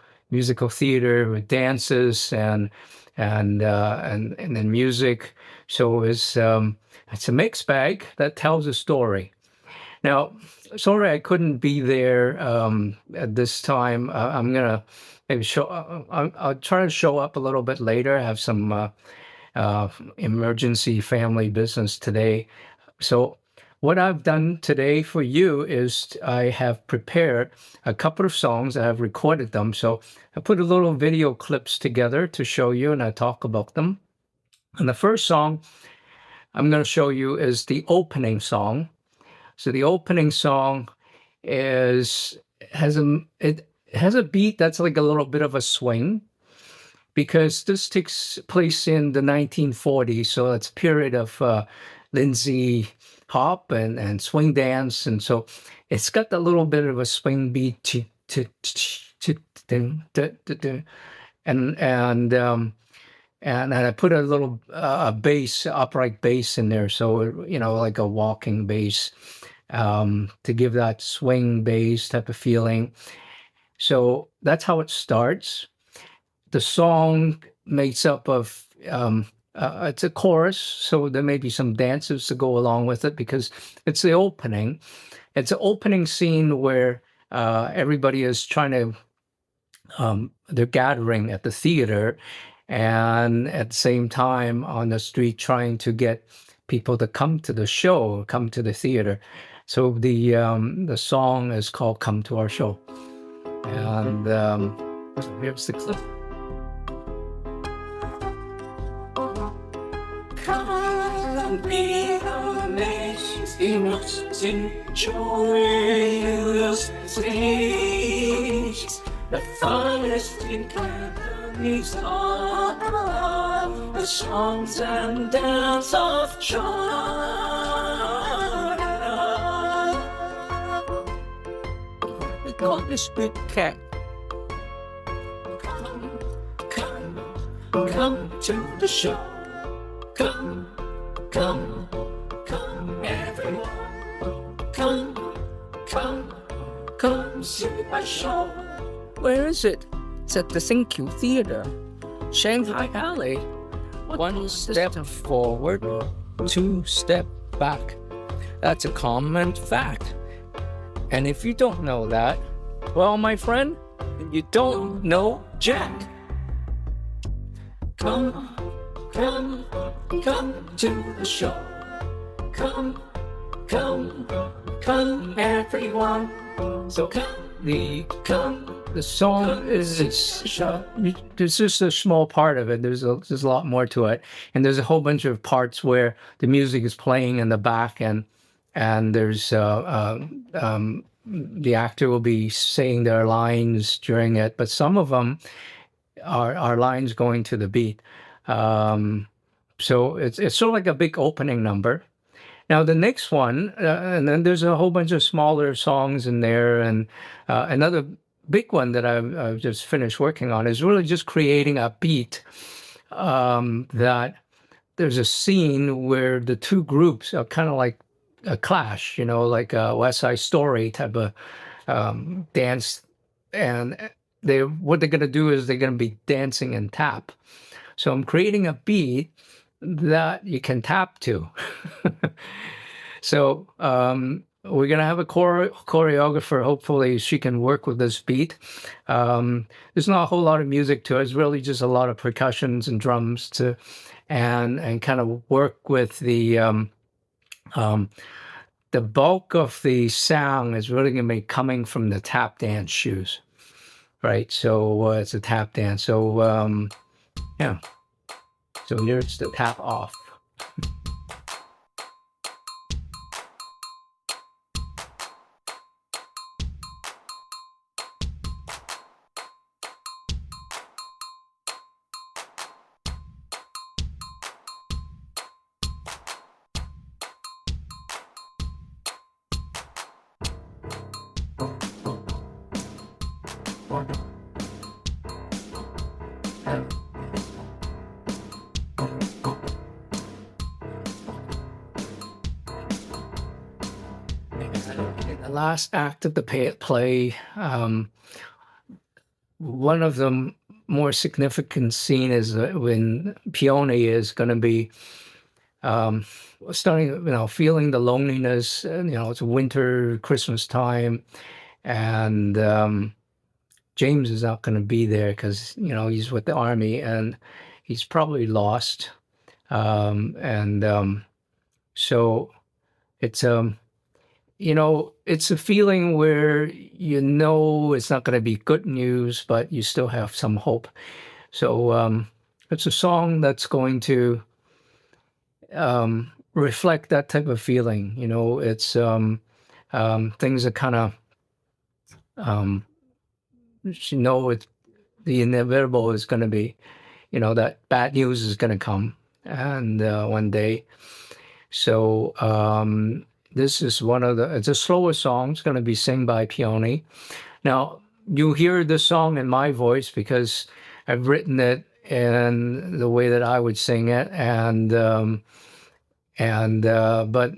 theater with dances and then music. So it's a mixed bag that tells a story. Now, sorry I couldn't be there at this time. I'm gonna maybe I'll try to show up a little bit later. I have some emergency family business today. So what I've done today for you is I have prepared a couple of songs. I have recorded them. So I put a little video clips together to show you, and I talk about them. And the first song I'm going to show you is the opening song. So the opening song has a beat that's like a little bit of a swing, because this takes place in the 1940s. So it's a period of Lindsay hop and swing dance, and so it's got a little bit of a swing beat, and I put a little bass, upright bass in there, so like a walking bass, to give that swing bass type of feeling. So that's how it starts. The song makes up of it's a chorus, so there may be some dances to go along with it because it's the opening. It's an opening scene where everybody is trying to they're gathering at the theater, and at the same time on the street trying to get people to come to the show, come to the theater. So the song is called "Come to Our Show," and here's the clip. Come be amazed, you must enjoy the stage. The finest in Cantonese opera, the songs and dance of China. We call this big cat. Come to the show. Come, everyone. Come see my show. Where is it? It's at the Thank Theater, Shanghai Alley. One step forward, two step back. That's a common fact. And if you don't know that, well, my friend, you don't know Jack. Come to the show. Come, everyone. So the song is it's just a small part of it. There's a lot more to it, and there's a whole bunch of parts where the music is playing in the back, and there's the actor will be saying their lines during it, but some of them are lines going to the beat. So it's sort of like a big opening number. Now the next one, and then there's a whole bunch of smaller songs in there, and another big one that I've just finished working on is really just creating a beat that there's a scene where the two groups are kind of like a clash, like a West Side Story type of dance, and what they're going to do is they're going to be dancing and tap. So I'm creating a beat that you can tap to. So we're going to have a choreographer. Hopefully she can work with this beat. There's not a whole lot of music to it. It's really just a lot of percussions and drums and kind of work with the bulk of the sound is really going to be coming from the tap dance shoes, right? So it's a tap dance. So yeah. So here's the tap off. The last act of the play, one of the more significant scene is when Peony is going to be starting, feeling the loneliness. It's winter, Christmas time, and James is not going to be there because he's with the army and he's probably lost, so it's it's a feeling where it's not going to be good news, but you still have some hope. So it's a song that's going to reflect that type of feeling. It's things are kind of it's the inevitable is going to be, that bad news is going to come, and one day. So this is it's a slower song. It's going to be sung by Peony. Now, you hear the song in my voice because I've written it in the way that I would sing it, but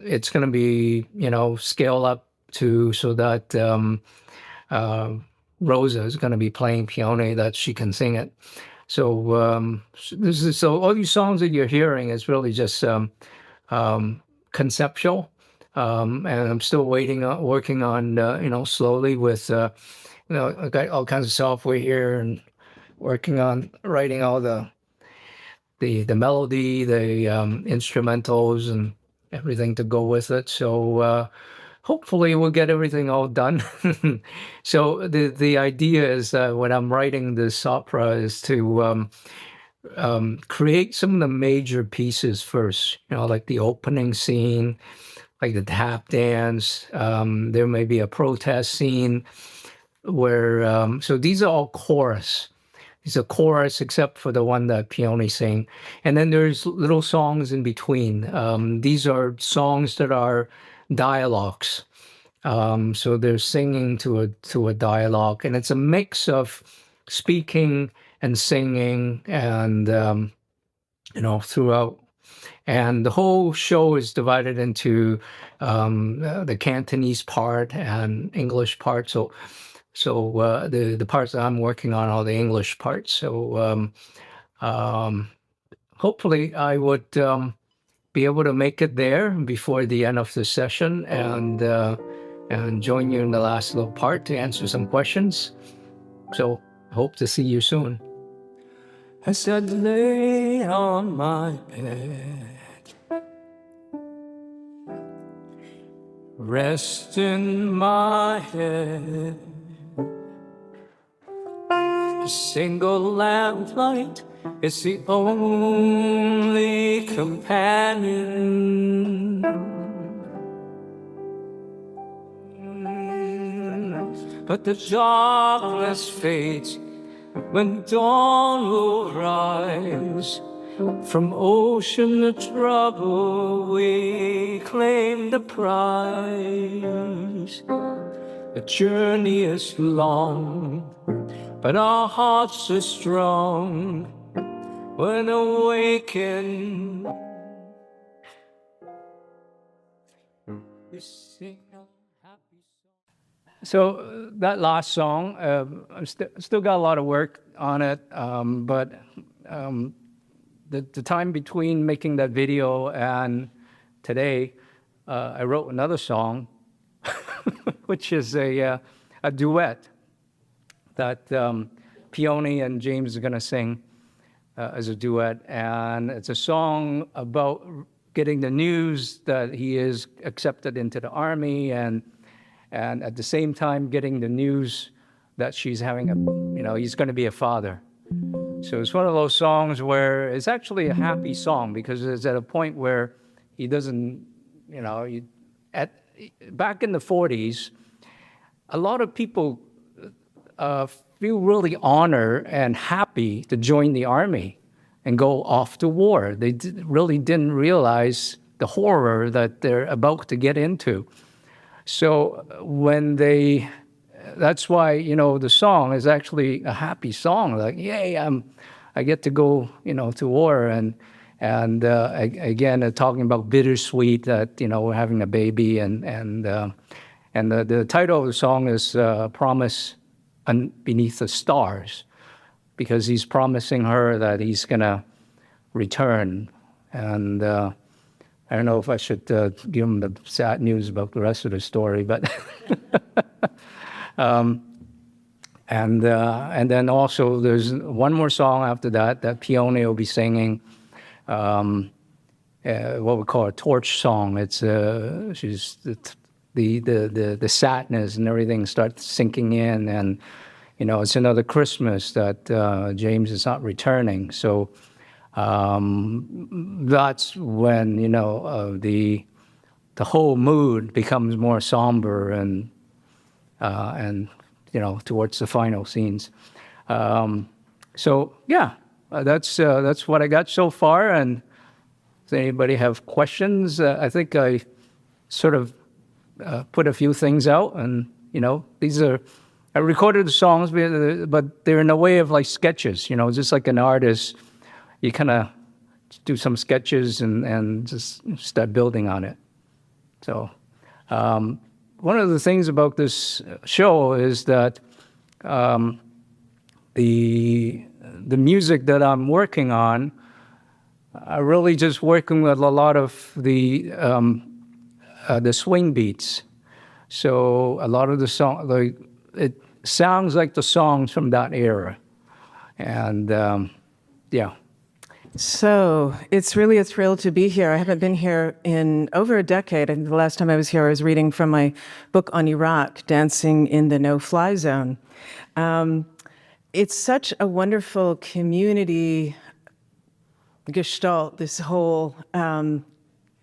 it's going to be, scale up so that Rosa is going to be playing Peony, that she can sing it. So all these songs that you're hearing is really just conceptual, and I'm still working on, slowly with, I got all kinds of software here and working on writing all the melody, the instrumentals, and everything to go with it. So hopefully we'll get everything all done. So the idea is that when I'm writing this opera is to create some of the major pieces first, like the opening scene, like the tap dance. There may be a protest scene where, so these are all chorus. It's a chorus except for the one that Peony sang. And then there's little songs in between. These are songs that are dialogues. So they're singing to a dialogue, and it's a mix of speaking and singing and, throughout. And the whole show is divided into the Cantonese part and English part. So the parts that I'm working on are the English parts. So hopefully I would be able to make it there before the end of the session and join you in the last little part to answer some questions. So hope to see you soon. As I lay on my bed, resting my head, a single lamplight is the only companion. But the darkness fades when dawn will rise. From ocean to trouble we claim the prize. The journey is long, but our hearts are strong when awakened. We sing a happy song. So that last song, I still got a lot of work on it, but the time between making that video and today, I wrote another song, which is a duet that Peony and James are going to sing as a duet. And it's a song about getting the news that he is accepted into the army and at the same time getting the news that she's having he's going to be a father. So it's one of those songs where it's actually a happy song because it's at a point where he doesn't, back in the 40s, a lot of people feel really honored and happy to join the army and go off to war. They really didn't realize the horror that they're about to get into. So that's why, the song is actually a happy song. Like, yay, I get to go, to war. And again, talking about bittersweet that, we're having a baby. And the title of the song is Promise Beneath the Stars, because he's promising her that he's going to return. And I don't know if I should give him the sad news about the rest of the story, but and then also there's one more song after that Peony will be singing, what we call a torch song. It's she's the sadness and everything starts sinking in, and it's another Christmas that James is not returning. So that's when the whole mood becomes more somber and towards the final scenes. So yeah, that's what I got so far. And does anybody have questions? I think I sort of put a few things out, and these are. I recorded the songs, but they're in a way of like sketches. Just like an artist, you kind of do some sketches and just start building on it. So one of the things about this show is that the the music that I'm working on, I really just working with a lot of the swing beats. So a lot of the song, it sounds like the songs from that era, and yeah. So it's really a thrill to be here. I haven't been here in over a decade. And the last time I was here, I was reading from my book on Iraq, Dancing in the No-Fly Zone. It's such a wonderful community gestalt, this whole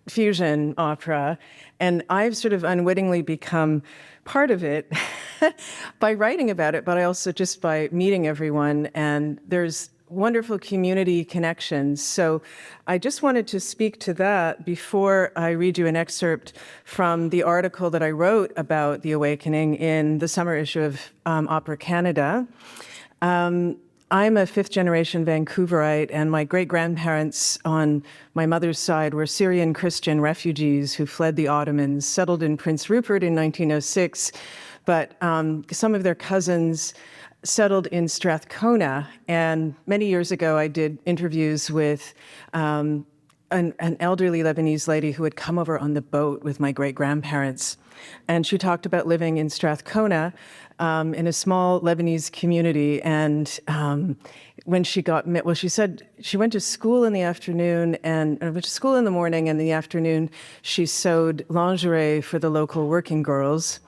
fusion opera. And I've sort of unwittingly become part of it by writing about it, but I also just by meeting everyone. And there's wonderful community connections. So I just wanted to speak to that before I read you an excerpt from the article that I wrote about the awakening in the summer issue of Opera Canada. I'm a fifth-generation Vancouverite, and my great-grandparents on my mother's side were Syrian Christian refugees who fled the Ottomans, settled in Prince Rupert in 1906, but some of their cousins settled in Strathcona, and many years ago I did interviews with an elderly Lebanese lady who had come over on the boat with my great-grandparents, and she talked about living in Strathcona in a small Lebanese community, and when she got, well, she said she went to school in the afternoon, and went to school in the morning, and in the afternoon she sewed lingerie for the local working girls.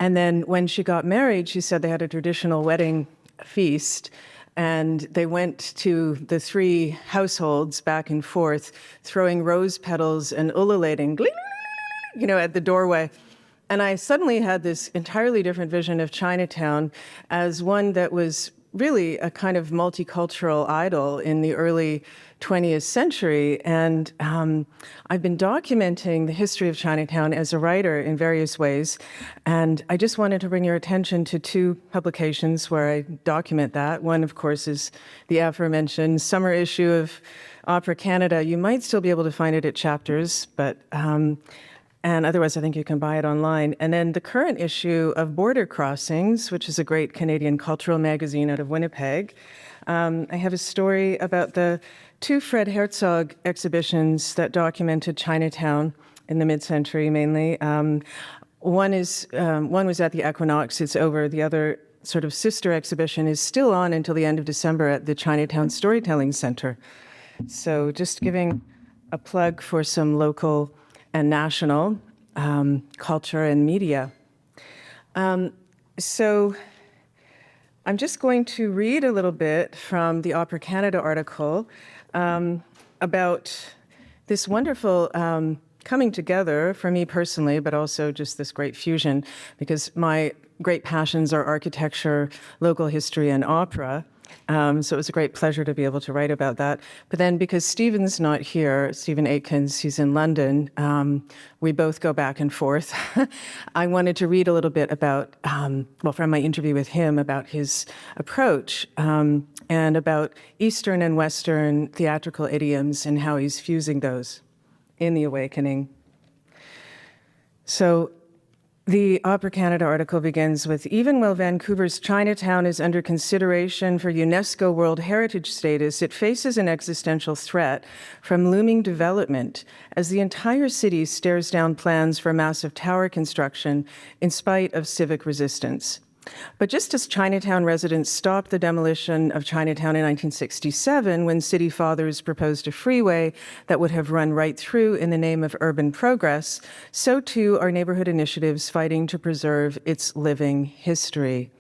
And then when she got married, she said they had a traditional wedding feast, and they went to the three households back and forth, throwing rose petals and ululating, at the doorway. And I suddenly had this entirely different vision of Chinatown as one that was really a kind of multicultural idol in the early 20th century. And I've been documenting the history of Chinatown as a writer in various ways. And I just wanted to bring your attention to two publications where I document that. One, of course, is the aforementioned summer issue of Opera Canada. You might still be able to find it at Chapters, but and otherwise I think you can buy it online. And then the current issue of Border Crossings, which is a great Canadian cultural magazine out of Winnipeg. I have a story about the two Fred Herzog exhibitions that documented Chinatown in the mid-century mainly. One was at the Equinox, it's over. The other sort of sister exhibition is still on until the end of December at the Chinatown Storytelling Center. So just giving a plug for some local and national culture and media. So I'm just going to read a little bit from the Opera Canada article about this wonderful coming together for me personally, but also just this great fusion, because my great passions are architecture, local history, and opera. So it was a great pleasure to be able to write about that. But then because Stephen's not here, Stephen Atkins, he's in London, we both go back and forth. I wanted to read a little bit about, from my interview with him, about his approach and about Eastern and Western theatrical idioms and how he's fusing those in the awakening. So the Opera Canada article begins with, even while Vancouver's Chinatown is under consideration for UNESCO World Heritage status, it faces an existential threat from looming development as the entire city stares down plans for massive tower construction in spite of civic resistance. But just as Chinatown residents stopped the demolition of Chinatown in 1967, when city fathers proposed a freeway that would have run right through in the name of urban progress, so too are neighborhood initiatives fighting to preserve its living history.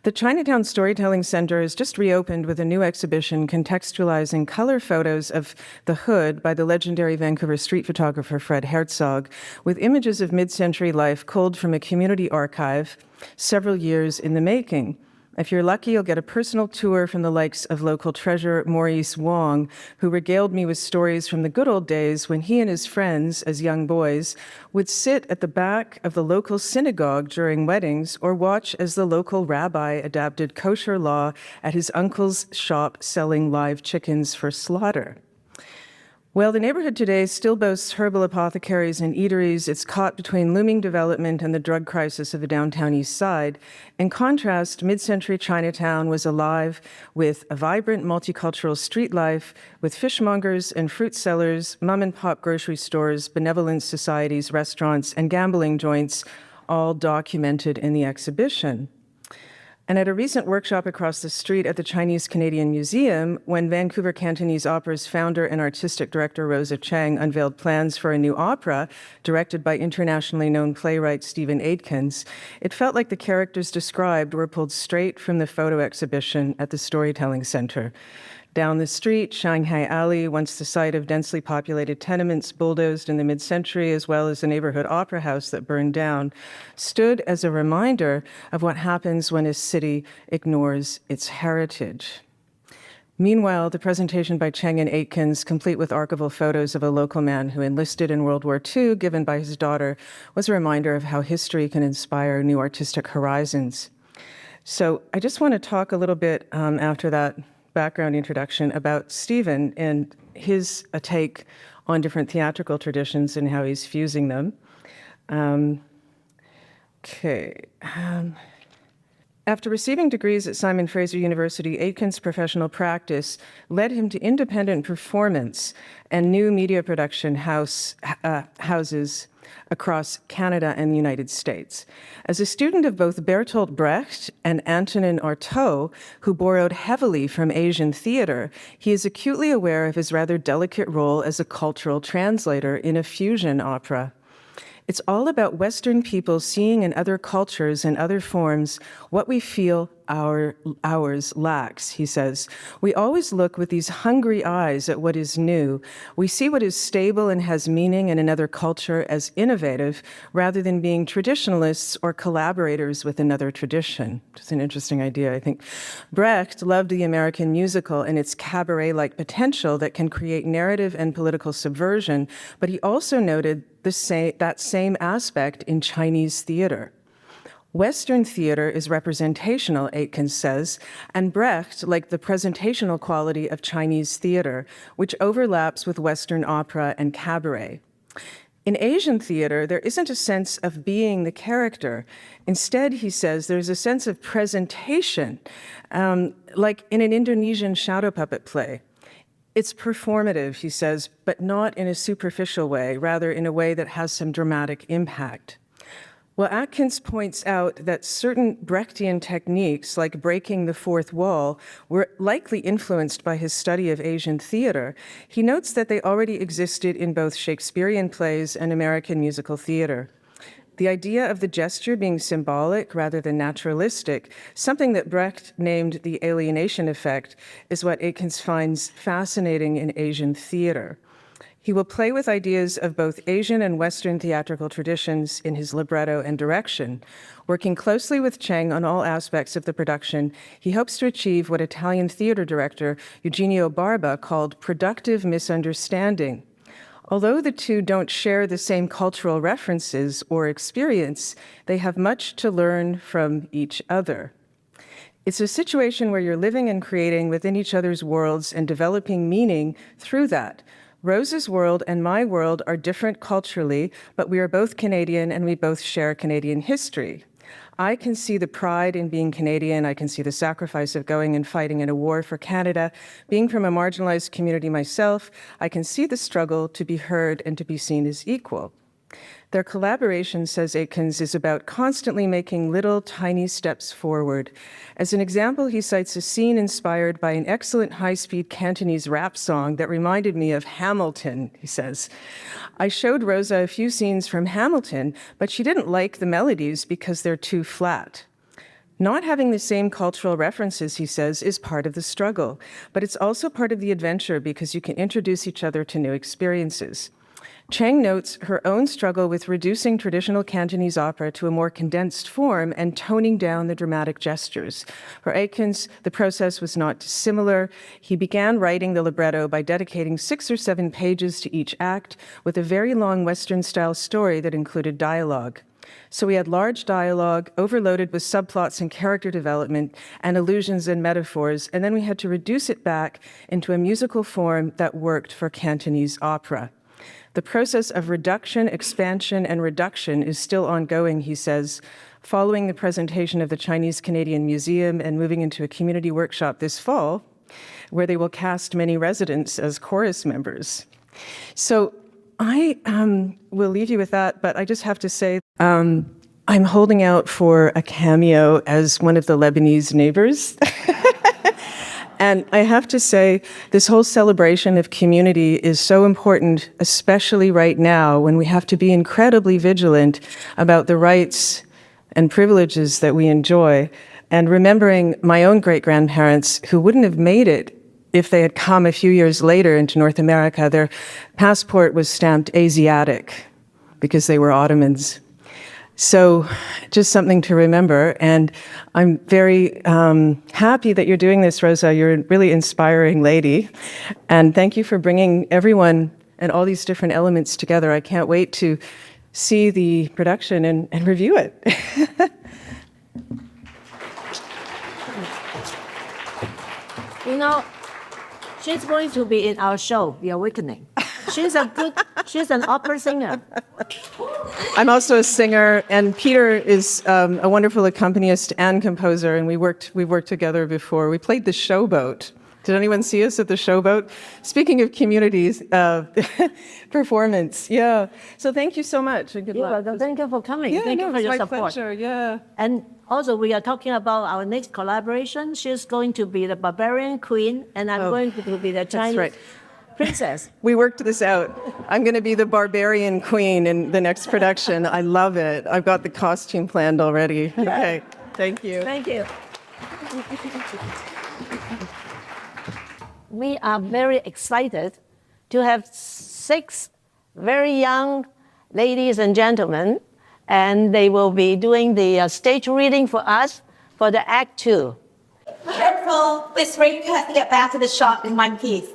The Chinatown Storytelling Center has just reopened with a new exhibition contextualizing color photos of the Hood by the legendary Vancouver street photographer Fred Herzog, with images of mid-century life culled from a community archive several years in the making. If you're lucky, you'll get a personal tour from the likes of local treasurer Maurice Wong, who regaled me with stories from the good old days when he and his friends, as young boys, would sit at the back of the local synagogue during weddings or watch as the local rabbi adapted kosher law at his uncle's shop selling live chickens for slaughter. Well, the neighborhood today still boasts herbal apothecaries and eateries. It's caught between looming development and the drug crisis of the downtown east side. In contrast, mid-century Chinatown was alive with a vibrant multicultural street life, with fishmongers and fruit sellers, mom-and-pop grocery stores, benevolent societies, restaurants, and gambling joints, all documented in the exhibition. And at a recent workshop across the street at the Chinese Canadian Museum, when Vancouver Cantonese Opera's founder and artistic director Rosa Cheng unveiled plans for a new opera directed by internationally known playwright Stephen Atkins, it felt like the characters described were pulled straight from the photo exhibition at the Storytelling Center. Down the street, Shanghai Alley, once the site of densely populated tenements bulldozed in the mid-century, as well as the neighborhood opera house that burned down, stood as a reminder of what happens when a city ignores its heritage. Meanwhile, the presentation by Cheng and Atkins, complete with archival photos of a local man who enlisted in World War II, given by his daughter, was a reminder of how history can inspire new artistic horizons. So I just want to talk a little bit after that background introduction about Stephen and his take on different theatrical traditions and how he's fusing them. After receiving degrees at Simon Fraser University, Atkins' professional practice led him to independent performance and new media production houses across Canada and the United States. As a student of both Bertolt Brecht and Antonin Artaud, who borrowed heavily from Asian theater, he is acutely aware of his rather delicate role as a cultural translator in a fusion opera. It's all about Western people seeing in other cultures and other forms what we feel ours lacks, he says. We always look with these hungry eyes at what is new. We see what is stable and has meaning in another culture as innovative, rather than being traditionalists or collaborators with another tradition. It's an interesting idea, I think. Brecht loved the American musical and its cabaret-like potential that can create narrative and political subversion, but he also noted that same aspect in Chinese theater. Western theater is representational, Atkins says, and Brecht liked the presentational quality of Chinese theater, which overlaps with Western opera and cabaret. In Asian theater, there isn't a sense of being the character. Instead, he says, there's a sense of presentation, like in an Indonesian shadow puppet play. It's performative, he says, but not in a superficial way, rather in a way that has some dramatic impact. Well, Atkins points out that certain Brechtian techniques, like breaking the fourth wall, were likely influenced by his study of Asian theater. He notes that they already existed in both Shakespearean plays and American musical theater. The idea of the gesture being symbolic rather than naturalistic, something that Brecht named the alienation effect, is what Atkins finds fascinating in Asian theater. He will play with ideas of both Asian and Western theatrical traditions in his libretto and direction. Working closely with Cheng on all aspects of the production, he hopes to achieve what Italian theater director Eugenio Barba called productive misunderstanding. Although the two don't share the same cultural references or experience, they have much to learn from each other. It's a situation where you're living and creating within each other's worlds and developing meaning through that. Rosa's world and my world are different culturally, but we are both Canadian and we both share Canadian history. I can see the pride in being Canadian. I can see the sacrifice of going and fighting in a war for Canada. Being from a marginalized community myself, I can see the struggle to be heard and to be seen as equal. Their collaboration, says Atkins, is about constantly making little tiny steps forward. As an example, he cites a scene inspired by an excellent high-speed Cantonese rap song that reminded me of Hamilton, he says. I showed Rosa a few scenes from Hamilton, but she didn't like the melodies because they're too flat. Not having the same cultural references, he says, is part of the struggle, but it's also part of the adventure because you can introduce each other to new experiences. Cheng notes her own struggle with reducing traditional Cantonese opera to a more condensed form and toning down the dramatic gestures. For Atkins, the process was not dissimilar. He began writing the libretto by dedicating 6 or 7 pages to each act with a very long Western-style story that included dialogue. So we had large dialogue overloaded with subplots and character development and allusions and metaphors, and then we had to reduce it back into a musical form that worked for Cantonese opera. The process of reduction, expansion, and reduction is still ongoing, he says, following the presentation of the Chinese Canadian Museum and moving into a community workshop this fall, where they will cast many residents as chorus members. So I will leave you with that, but I just have to say, I'm holding out for a cameo as one of the Lebanese neighbors. And I have to say, this whole celebration of community is so important, especially right now when we have to be incredibly vigilant about the rights and privileges that we enjoy. And remembering my own great-grandparents who wouldn't have made it if they had come a few years later into North America. Their passport was stamped Asiatic because they were Ottomans. So just something to remember. And I'm very happy that you're doing this, Rosa. You're a really inspiring lady. And thank you for bringing everyone and all these different elements together. I can't wait to see the production and review it. You know, she's going to be in our show, The Awakening. She's an opera singer. I'm also a singer, and Peter is a wonderful accompanist and composer, and we've worked together before. We played the Showboat. Did anyone see us at the Showboat? Speaking of communities, performance, yeah. So thank you so much, and good luck. Thank you for coming. Yeah, Thank you for your it's my support. pleasure, yeah. And also, we are talking about our next collaboration. She's going to be the barbarian queen, and I'm going to be the Chinese right. princess. We worked this out. I'm going to be the barbarian queen in the next production. I love it. I've got the costume planned already. Okay, thank you. Thank you. We are very excited to have 6 very young ladies and gentlemen, and they will be doing the stage reading for us for the Act 2. Careful, please wait to get back to the shop in one piece.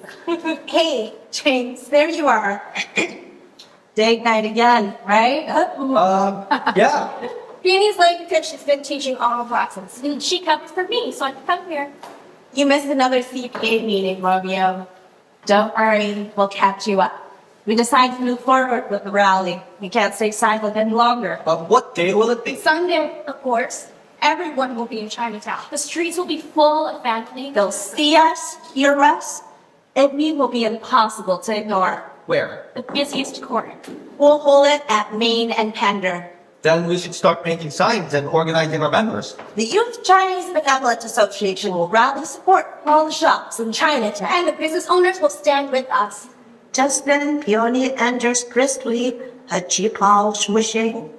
Hey, James, there you are. Date night again, right? Yeah. Beanie's late because she's been teaching all classes. And she comes for me, so I can come here. You missed another CPA meeting, Romeo. Don't worry, we'll catch you up. We decided to move forward with the rally. We can't stay silent any longer. What day will it be? Sunday, of course. Everyone will be in Chinatown. The streets will be full of families. They'll see us, hear us, and we will be impossible to ignore. Where? The busiest corner. We'll hold it at Main and Pender. Then we should start making signs and organizing our members. The Youth Chinese Benevolent Association will rally support for all the shops in Chinatown. And the business owners will stand with us. Just then, Peony enters briskly, her cheek all swishing.